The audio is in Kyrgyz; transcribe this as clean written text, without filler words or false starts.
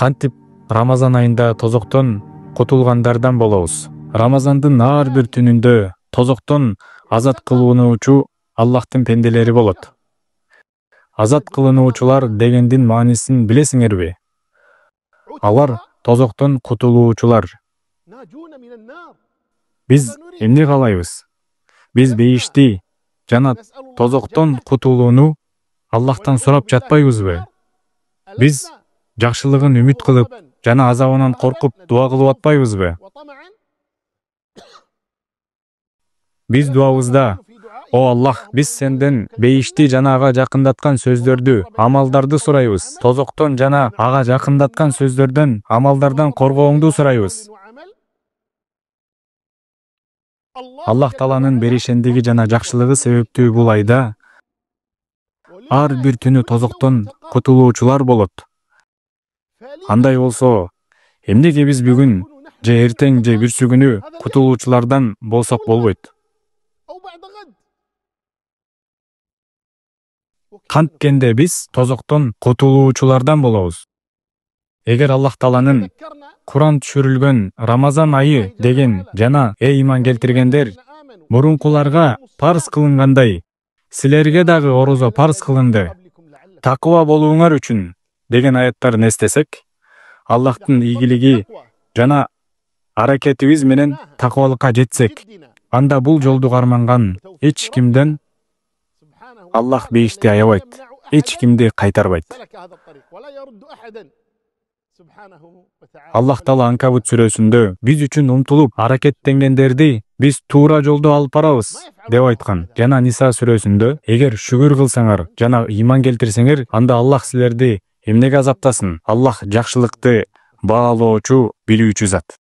Кантип Рамазан айында тозоктон кутулгандардан болобуз. Рамазандын ар бир түнүндө тозоктон азат кылынуучу Аллахтын пенделери болот. Азат кылынуучулар дегендин маанисин билесиңерби? Алар тозоктон кутулуучулар. Биз эмне каалайбыз? Биз бейишти жана тозоктон кутулууну Аллахтан сурап жатпайбызбы? Биз жакшылыгын үмүт кылып жана азабынан коркуп дуа кылып атпайбызбы? Биз дуабызда: "О Аллах, биз сенден бейишти жана ага жакындаткан сөздөрдү, амалдарды сурайбыз. Тозоктон жана ага жакындаткан сөздөрдөн, амалдардан коргооңду сурайбыз." Аллах Тааланын беришендиги жана жакшылыгы себептүү бул айда ар бир түнү тозоктон кутулуучулар болот. Андай болсо, эмнеге биз бүгүн же эртең же бүрсү күнү кутулуучулардан болсок болбойт? Канткенде биз тозоктон кутулуучулардан болобуз. Эгер Аллах Тааланын Куран түшүрүлгөн Рамазан айы деген жана иман келтиргендер, мурункуларга парыз кылынгандай, силерге дагы орозо парыз кылынды, такыба болууңар үчүн деген аяттарын эстесек, Аллахтын ийгилиги жана аракетибиз менен такыбалыкка жетсек, анда бул жолду карманган эч кимден Аллах бейишти аябайт, эч кимди кайтарбайт. Аллах Таала Анкабут сүрөсүндө биз үчүн умтулуп аракеттенгендерди биз туура жолдо алып барабыз деп айткан. Жана Ниса сүрөсүндө: "Эгер шүгүр кылсаңар жана иман келтирсеңер, анда Аллах силерди эмнеге азаптасын? Аллах жакшылыкты баалоочу, билүүчү зат."